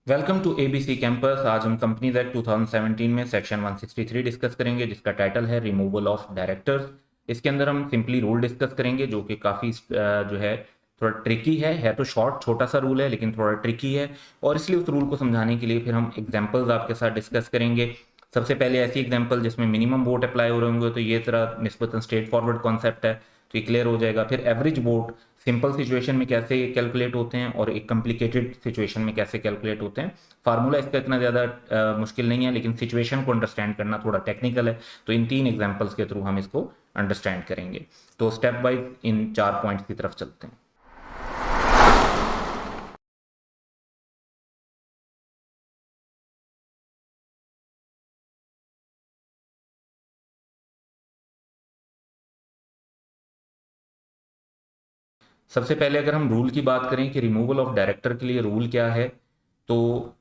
Welcome to ABC campus. आज हम companies act 2017 में सेक्शन 163 डिस्कस करेंगे, जिसका टाइटल है रिमूवल ऑफ डायरेक्टर्स। इसके अंदर हम सिंपली रूल डिस्कस करेंगे, जो कि काफ़ी जो है थोड़ा ट्रिकी है तो शॉर्ट छोटा सा रूल है, लेकिन थोड़ा ट्रिकी है। और इसलिए उस रूल को समझाने के लिए फिर हम एग्जांपल्स आपके साथ डिस्कस करेंगे। सबसे पहले ऐसी एग्जांपल जिसमें मिनिमम वोट अप्लाई हो रहे होंगे, तो ये तरह निस्बतन स्ट्रेट फॉरवर्ड कॉन्सेप्ट है, तो ये क्लियर हो जाएगा। फिर एवरेज वोट सिंपल सिचुएशन में कैसे कैलकुलेट होते हैं और एक कॉम्प्लिकेटेड सिचुएशन में कैसे कैलकुलेट होते हैं। फार्मूला इसका इतना ज़्यादा मुश्किल नहीं है, लेकिन सिचुएशन को अंडरस्टैंड करना थोड़ा टेक्निकल है, तो इन 3 एग्जांपल्स के थ्रू हम इसको अंडरस्टैंड करेंगे। तो स्टेप बाय इन 4 पॉइंट्स की तरफ चलते हैं। सबसे पहले अगर हम रूल की बात करें कि रिमूवल ऑफ डायरेक्टर के लिए रूल क्या है, तो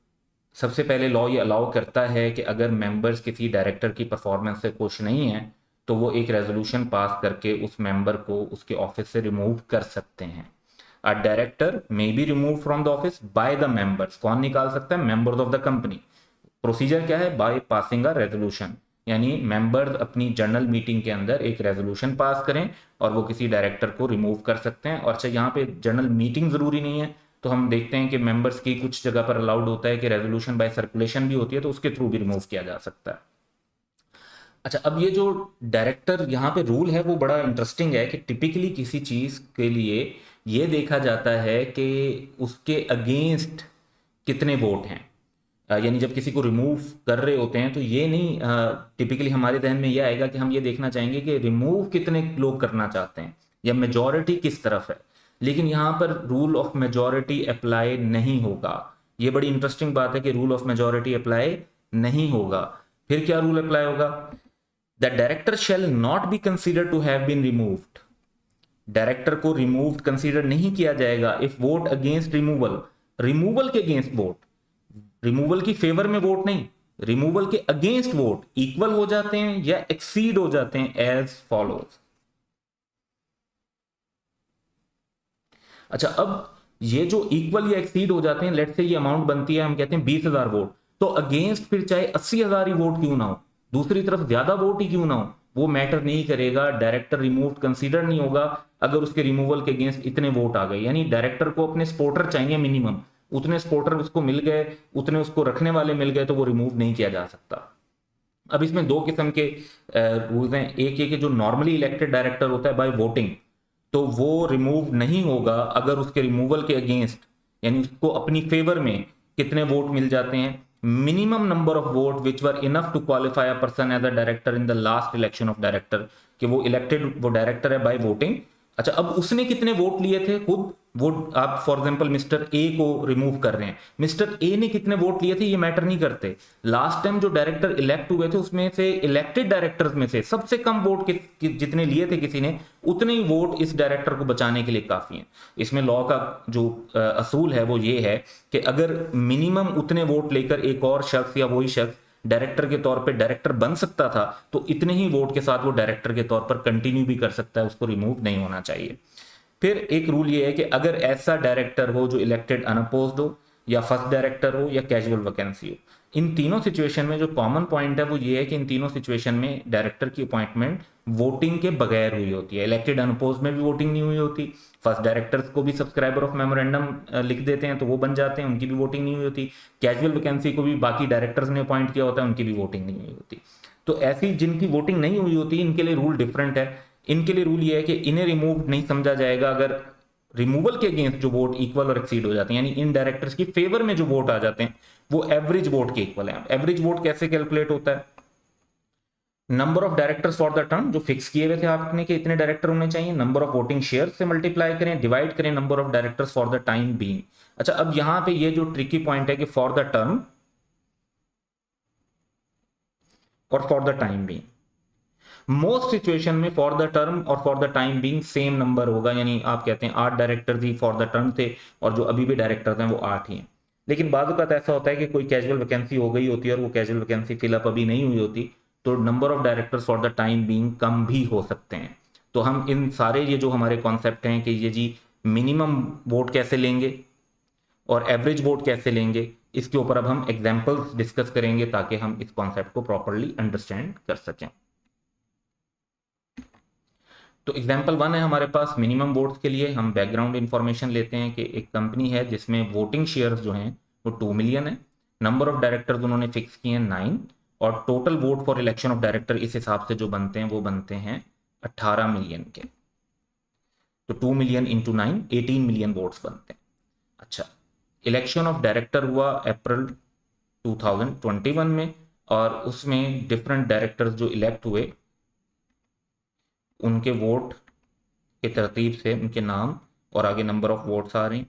सबसे पहले लॉ ये अलाउ करता है कि अगर मेंबर्स किसी डायरेक्टर की परफॉर्मेंस से खुश नहीं हैं, तो वो एक रेजोल्यूशन पास करके उस मेंबर को उसके ऑफिस से रिमूव कर सकते हैं। A director may be remove from the office by the members. कौन निकाल सकता है? Members of the company. Procedure क्या है? बाय पासिंग अ रेजोल्यूशन, यानी मेंबर्स अपनी जनरल मीटिंग के अंदर एक रेजोल्यूशन पास करें और वो किसी डायरेक्टर को रिमूव कर सकते हैं। और अच्छा, यहाँ पे जनरल मीटिंग जरूरी नहीं है, तो हम देखते हैं कि मेंबर्स की कुछ जगह पर अलाउड होता है कि रेजोल्यूशन बाय सर्कुलेशन भी होती है, तो उसके थ्रू भी रिमूव किया जा सकता है। अच्छा, अब ये जो डायरेक्टर यहाँ पे रूल है वो बड़ा इंटरेस्टिंग है कि टिपिकली किसी चीज के लिए ये देखा जाता है कि उसके अगेंस्ट कितने वोट हैं। यानी जब किसी को रिमूव कर रहे होते हैं, तो ये नहीं टिपिकली हमारे जहन में ये आएगा कि हम ये देखना चाहेंगे कि रिमूव कितने लोग करना चाहते हैं या मेजॉरिटी किस तरफ है। लेकिन यहाँ पर रूल ऑफ मेजॉरिटी अप्लाई नहीं होगा। ये बड़ी इंटरेस्टिंग बात है कि रूल ऑफ मेजॉरिटी अप्लाई नहीं होगा। फिर क्या रूल अप्लाई होगा? The director shall not be consider to have been removed. Director को रिमूव्ड कंसीडर नहीं किया जाएगा if vote against removal, removal के अगेंस्ट वोट, रिमूवल की फेवर में वोट नहीं, रिमूवल के अगेंस्ट वोट इक्वल हो जाते हैं या एक्सीड हो जाते हैं एज फॉलोज। अच्छा, अब ये जो इक्वल या एक्सीड हो जाते हैं, लेट से ये अमाउंट बनती है, हम कहते हैं 20,000 वोट, तो अगेंस्ट फिर चाहे 80,000 ही वोट क्यों ना हो, दूसरी तरफ ज्यादा वोट ही क्यों ना हो, वो मैटर नहीं करेगा। डायरेक्टर रिमूव कंसीडर नहीं होगा अगर उसके रिमूवल के अगेंस्ट इतने वोट आ गए। यानी डायरेक्टर को अपने सपोर्टर चाहिए मिनिमम, उतने सपोर्टर उसको मिल गए, उतने उसको रखने वाले मिल गए, तो वो रिमूव नहीं किया जा सकता। अब इसमें दो किस्म के रूल्स हैं। एक ये कि जो नॉर्मली इलेक्टेड डायरेक्टर होता है बाय वोटिंग, तो वो रिमूव नहीं होगा अगर उसके रिमूवल के अगेंस्ट, यानी उसको अपनी फेवर में कितने वोट मिल जाते हैं, minimum number of vote which were enough to qualify a person as a director in the last election of director, कि वो इलेक्टेड, वो डायरेक्टर है बाय वोटिंग। अच्छा, अब उसने कितने वोट लिए थे खुद, वो आप फॉर एग्जांपल मिस्टर ए को रिमूव कर रहे हैं, मिस्टर ए ने कितने वोट लिए थे ये मैटर नहीं करते। लास्ट टाइम जो डायरेक्टर इलेक्ट हुए थे, उसमें से इलेक्टेड डायरेक्टर्स में से सबसे कम वोट जितने लिए थे किसी ने, उतने ही वोट इस डायरेक्टर को बचाने के लिए काफी हैं। इसमें लॉ का जो असूल है वो ये है कि अगर मिनिमम उतने वोट लेकर एक और शख्स या वही शख्स डायरेक्टर के तौर पे डायरेक्टर बन सकता था, तो इतने ही वोट के साथ वो डायरेक्टर के तौर पर कंटिन्यू भी कर सकता है, उसको रिमूव नहीं होना चाहिए। फिर एक रूल ये है कि अगर ऐसा डायरेक्टर हो जो इलेक्टेड अनअपोज्ड हो, या फर्स्ट डायरेक्टर हो, या कैजुअल वैकेंसी हो, इन तीनों सिचुएशन में जो कॉमन पॉइंट है वो ये है कि इन तीनों सिचुएशन में डायरेक्टर की अपॉइंटमेंट वोटिंग के बगैर हुई होती है। इलेक्टेड अनअपोज्ड में भी वोटिंग नहीं हुई होती, फर्स्ट डायरेक्टर्स को भी सब्सक्राइबर ऑफ मेमोरेंडम लिख देते हैं तो वो बन जाते हैं, उनकी भी वोटिंग नहीं हुई होती। कैजुअल वैकेंसी को भी बाकी डायरेक्टर्स ने अपॉइंट किया होता है, उनकी भी वोटिंग नहीं हुई होती। तो ऐसी जिनकी वोटिंग नहीं हुई होती, इनके लिए रूल डिफरेंट है। इनके लिए रूल ये है कि इन्हें रिमूव नहीं समझा जाएगा अगर रिमूवल के अगेंस्ट जो वोट इक्वल और एक्सीड हो जाते हैं, यानी इन डायरेक्टर्स की फेवर में जो वोट आ जाते हैं वो एवरेज वोट के इक्वल है। एवरेज वोट कैसे कैलकुलेट होता है? Number of directors for the term, जो फिक्स किए हुए थे आपने कि इतने डायरेक्टर होने चाहिए, नंबर ऑफ वोटिंग शेयर से मल्टीप्लाई करें, डिवाइड करें number of directors for the time being. अच्छा, अब यहां पे ये जो ट्रिकी पॉइंट है कि फॉर द टर्म और for the time being, most situation में फॉर द टर्म और for the time being same number होगा। यानी आप कहते हैं 8 director he for the term थे और जो अभी भी डायरेक्टर हैं वो 8 ही हैं। लेकिन बाद वक्त ऐसा होता है कि कोई कैजुअल वैकेंसी हो गई होती है और वो कैजुअल वैकेंसी फिलअप अभी नहीं हुई होती, तो number of directors for the time being कम भी हो सकते हैं। तो हम इन सारे ये जो हमारे कॉन्सेप्ट हैं कि ये जी मिनिमम वोट कैसे लेंगे और एवरेज वोट कैसे लेंगे, इसके ऊपर अब हम एग्जाम्पल्स डिस्कस करेंगे ताकि हम इस कॉन्सेप्ट को प्रॉपरली अंडरस्टैंड कर सकें। तो एग्जाम्पल 1 है हमारे पास मिनिमम वोट्स के लिए। हम बैकग्राउंड इंफॉर्मेशन लेते हैं कि एक कंपनी है जिसमें वोटिंग शेयर्स जो हैं वो 2 मिलियन है, नंबर ऑफ डायरेक्टर्स उन्होंने फिक्स किए हैं 9, और total vote for election of director इस हिसाब से जो बनते हैं वो बनते हैं 18 मिलियन के। तो 2 मिलियन इंटू 9 18 मिलियन वोट्स बनते हैं। अच्छा, इलेक्शन ऑफ डायरेक्टर हुआ अप्रैल 2021 में, और उसमें डिफरेंट डायरेक्टर्स जो इलेक्ट हुए उनके वोट के तरतीब से उनके नाम और आगे नंबर ऑफ वोट्स आ रहे हैं।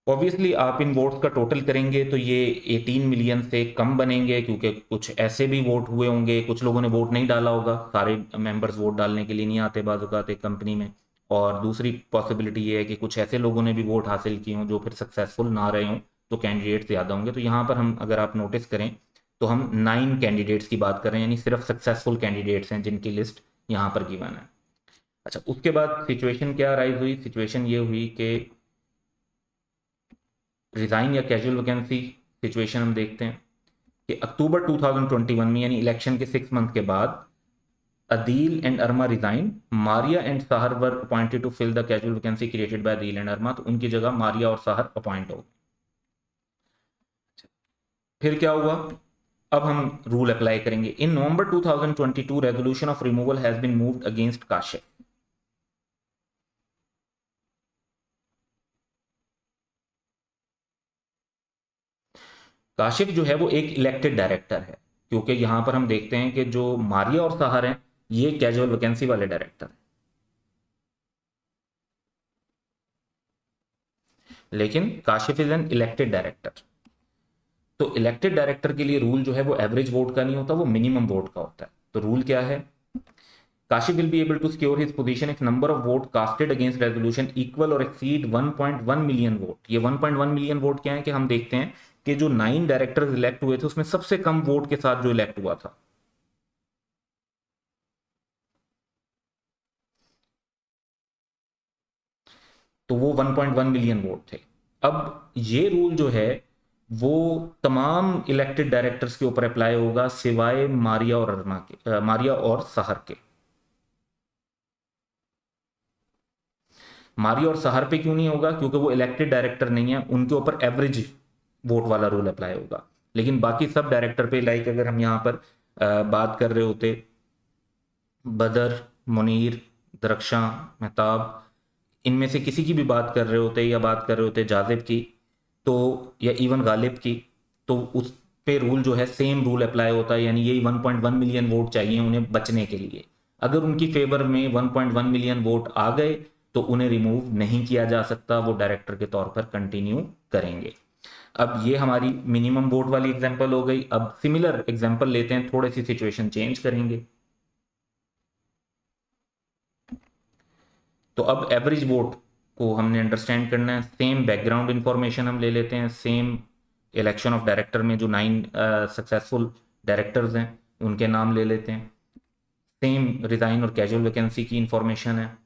ऑब्वियसली आप इन वोट्स का टोटल करेंगे तो ये 18 मिलियन से कम बनेंगे, क्योंकि कुछ ऐसे भी वोट हुए होंगे, कुछ लोगों ने वोट नहीं डाला होगा, सारे मेंबर्स वोट डालने के लिए नहीं आते बाज़ औक़ात एक कंपनी में। और दूसरी पॉसिबिलिटी ये है कि कुछ ऐसे लोगों ने भी वोट हासिल किए हों जो फिर सक्सेसफुल ना रहे हों, तो कैंडिडेट ज़्यादा होंगे। तो यहाँ पर हम, अगर आप नोटिस करें तो हम 9 कैंडिडेट्स की बात कर रहे हैं, यानी सिर्फ सक्सेसफुल कैंडिडेट्स हैं जिनकी लिस्ट यहाँ पर गिवन है। अच्छा, उसके बाद सिचुएशन क्या राइज हुई? सिचुएशन ये हुई कि रिजाइन या कैजुअल वैकेंसी सिचुएशन हम देखते हैं कि अक्टूबर 2021 में, यानी इलेक्शन के 6 मंथ के बाद, Adeel and Arma resign, Maria and Sahar were appointed to fill the casual vacancy created by Adeel and Arma. तो उनकी जगह मारिया और साहर अपॉइंट हो गए। फिर क्या हुआ? अब हम रूल अप्लाई करेंगे। In November 2022 resolution of removal has been moved against Kashif. Kashif जो है वो एक इलेक्टेड डायरेक्टर है, क्योंकि यहां पर हम देखते हैं कि जो मारिया और साहर हैं ये कैजुअल वैकेंसी वाले डायरेक्टर हैं, लेकिन Kashif is an elected director. तो इलेक्टेड डायरेक्टर के लिए रूल जो है वो एवरेज वोट का नहीं होता, वो मिनिमम वोट का होता है। तो रूल क्या है? Kashif will be able to secure his position if number of vote casted against resolution equal और एक्सीड 1.1 मिलियन वोट। ये 1.1 मिलियन वोट क्या है कि हम देखते हैं कि जो 9 डायरेक्टर्स इलेक्ट हुए थे उसमें सबसे कम वोट के साथ जो इलेक्ट हुआ था, तो वो 1.1 मिलियन वोट थे। अब ये रूल जो है वो तमाम इलेक्टेड डायरेक्टर्स के ऊपर अप्लाई होगा सिवाय मारिया और अरमा के, मारिया और सहर के। मारिया और सहर पे क्यों नहीं होगा? क्योंकि वो इलेक्टेड डायरेक्टर नहीं है, उनके ऊपर एवरेज वोट वाला रूल अप्लाई होगा। लेकिन बाकी सब डायरेक्टर पे, लाइक अगर हम यहाँ पर बात कर रहे होते बदर, मुनीर, दरख्शां, महताब, इनमें से किसी की भी बात कर रहे होते या बात कर रहे होते जाजिब की, तो या इवन गालिब की, तो उस पे रूल जो है सेम रूल अप्लाई होता है, यानी यही 1.1 मिलियन वोट चाहिए उन्हें बचने के लिए। अगर उनकी फेवर में 1.1 मिलियन वोट आ गए तो उन्हें रिमूव नहीं किया जा सकता, वो डायरेक्टर के तौर पर कंटिन्यू करेंगे। अब ये हमारी मिनिमम वोट वाली एग्जांपल हो गई। अब सिमिलर एग्जांपल लेते हैं, थोड़ी सी सिचुएशन चेंज करेंगे। तो अब एवरेज वोट को हमने अंडरस्टैंड करना है। सेम बैकग्राउंड इंफॉर्मेशन हम ले लेते हैं, सेम इलेक्शन ऑफ डायरेक्टर में जो 9 सक्सेसफुल डायरेक्टर्स हैं उनके नाम ले लेते हैं। सेम रिजाइन और कैजुअल वैकेंसी की इंफॉर्मेशन है।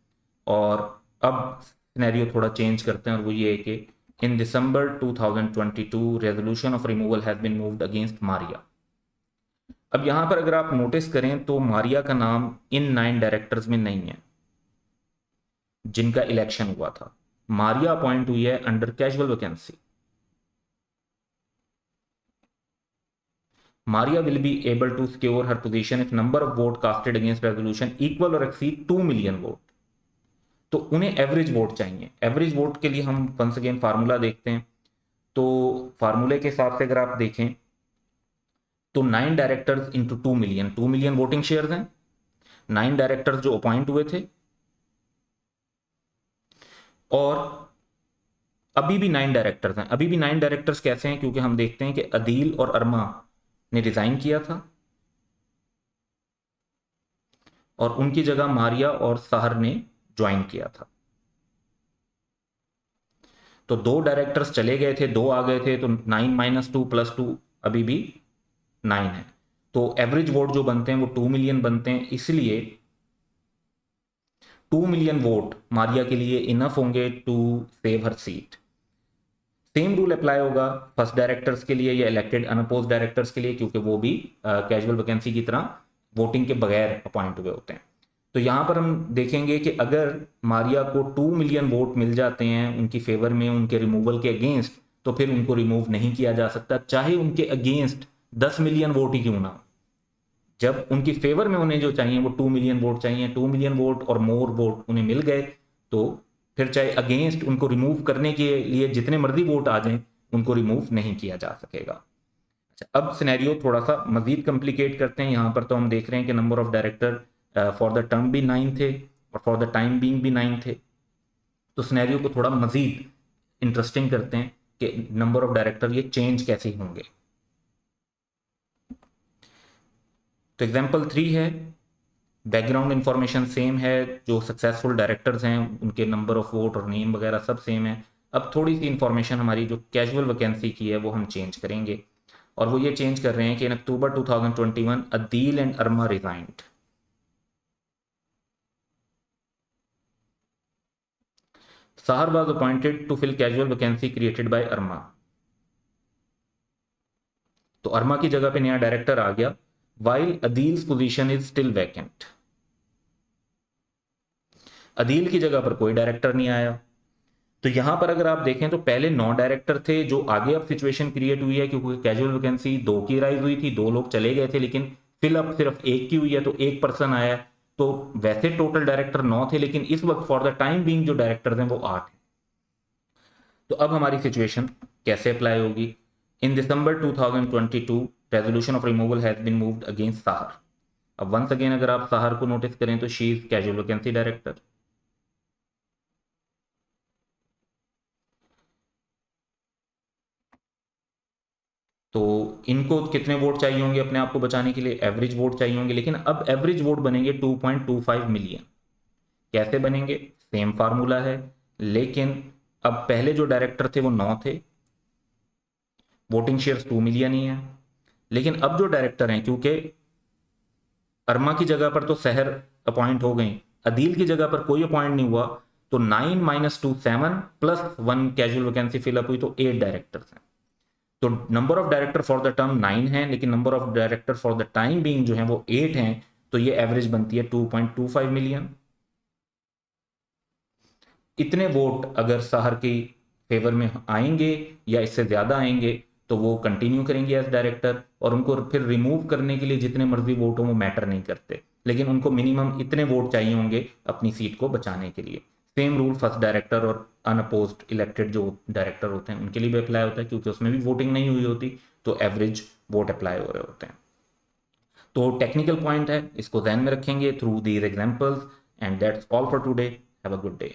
और अब सिनेरियो थोड़ा चेंज करते हैं, और वो ये है कि in December 2022 resolution of removal has been moved against Maria. अब यहां पर अगर आप नोटिस करें तो मारिया का नाम इन 9 डायरेक्टर्स में नहीं है जिनका इलेक्शन हुआ था। मारिया अपॉइंट हुई है under casual vacancy. Maria will be able to secure her position if number of vote casted against resolution equal or exceed 2 million vote. तो उन्हें एवरेज वोट चाहिए। एवरेज वोट के लिए हम वंस अगेन फार्मूला देखते हैं। तो फार्मूले के हिसाब से अगर आप देखें तो 9 directors into 2 million, 2 million voting shares हैं। 9 डायरेक्टर्स जो अपॉइंट हुए थे, और अभी भी 9 डायरेक्टर्स हैं। अभी भी 9 डायरेक्टर्स कैसे हैं? क्योंकि हम देखते हैं कि अदील और अरमा ने रिजाइन किया था और उनकी जगह मारिया और साहर ने ज्वाइन किया था। तो 2 डायरेक्टर्स चले गए थे, 2 आ गए थे, तो 9 माइनस 2 प्लस 2 अभी भी 9 है। तो एवरेज वोट जो बनते हैं वो 2 मिलियन बनते हैं। इसलिए 2 मिलियन वोट मारिया के लिए इनफ होंगे to save her seat. Same rule apply होगा फर्स्ट डायरेक्टर्स के लिए या इलेक्टेड अनअपोज डायरेक्टर्स के लिए, क्योंकि वो भी कैजुअल वैकेंसी की तरह वोटिंग के बगैर अपॉइंट हुए होते हैं। तो यहाँ पर हम देखेंगे कि अगर मारिया को 2 मिलियन वोट मिल जाते हैं उनकी फेवर में उनके रिमूवल के अगेंस्ट, तो फिर उनको रिमूव नहीं किया जा सकता, चाहे उनके अगेंस्ट 10 मिलियन वोट ही क्यों ना हो। जब उनकी फेवर में उन्हें जो चाहिए वो 2 मिलियन वोट चाहिए, 2 मिलियन वोट और मोर वोट उन्हें मिल गए, तो फिर चाहे अगेंस्ट उनको रिमूव करने के लिए जितने मर्जी वोट आ जाएं, उनको रिमूव नहीं किया जा सकेगा। अच्छा, अब सिनेरियो थोड़ा सा मजीद कॉम्प्लिकेट करते हैं। यहाँ पर तो हम देख रहे हैं कि number of director for the term भी 9 थे और फॉर द टाइम बीइंग भी 9 थे। तो सिनेरियो को थोड़ा मजीद इंटरेस्टिंग करते हैं कि नंबर ऑफ डायरेक्टर ये चेंज कैसे होंगे। तो एग्जाम्पल 3 है, बैकग्राउंड इंफॉर्मेशन सेम है, जो सक्सेसफुल डायरेक्टर्स हैं उनके नंबर ऑफ वोट और नेम वगैरह सब सेम है। अब थोड़ी सी इंफॉर्मेशन हमारी जो कैजुअल वैकेंसी की है वो हम चेंज करेंगे, और वो ये चेंज कर रहे हैं कि in October 2021 Adeel and Arma resigned. Sahar was appointed to fill casual vacancy created by अरमा। तो अरमा की जगह पे नया डायरेक्टर आ गया, while Adeel's position is still vacant. Adeel की जगह पर कोई डायरेक्टर नहीं आया। तो यहां पर अगर आप देखें तो पहले 9 डायरेक्टर थे, जो आगे अब सिचुएशन क्रिएट हुई है क्योंकि कैजुअल वैकेंसी 2 की राइज हुई थी, 2 लोग चले गए थे, लेकिन फिलअप सिर्फ 1 की हुई है, तो 1 पर्सन आया। तो वैसे टोटल डायरेक्टर 9 थे, लेकिन इस वक्त फॉर द टाइम बीइंग जो डायरेक्टर हैं वो 8 हैं। तो अब हमारी सिचुएशन कैसे अप्लाई होगी? In December 2022 resolution of removal has been moved against Sahar. अब वंस अगेन अगर आप साहर को नोटिस करें तो she is casual vacancy director. तो इनको कितने वोट चाहिए होंगे अपने आप को बचाने के लिए? एवरेज वोट चाहिए होंगे, लेकिन अब एवरेज वोट बनेंगे 2.25 मिलियन। कैसे बनेंगे? सेम फार्मूला है, लेकिन अब पहले जो डायरेक्टर थे वो 9 थे, वोटिंग शेयर्स 2 मिलियन ही है। लेकिन अब जो डायरेक्टर हैं, क्योंकि अरमा की जगह पर तो सहर अपॉइंट हो गई, अदील की जगह पर कोई अपॉइंट नहीं हुआ, तो 9 - 2 7 प्लस 1 कैजुअल वैकेंसी फिलअप हुई, तो 8 डायरेक्टर्स हैं। तो number of director for the term 9 है, लेकिन number of director for the time being जो है वो 8 हैं, तो ये एवरेज बनती है 2.25 मिलियन। इतने वोट अगर साहर की फेवर में आएंगे या इससे ज्यादा आएंगे तो वो कंटिन्यू करेंगे एज डायरेक्टर, और उनको फिर रिमूव करने के लिए जितने मर्जी वोट हो वो मैटर नहीं करते, लेकिन उनको मिनिमम इतने वोट चाहिए होंगे अपनी सीट को बचाने के लिए। सेम रूल फर्स्ट डायरेक्टर और अनअपोज्ड इलेक्टेड जो डायरेक्टर होते हैं उनके लिए भी अप्लाई होता है, क्योंकि उसमें भी वोटिंग नहीं हुई होती, तो एवरेज वोट अप्लाई हो रहे होते हैं। तो टेक्निकल पॉइंट है, इसको ध्यान में रखेंगे through these examples. And that's all for today. Have a good day.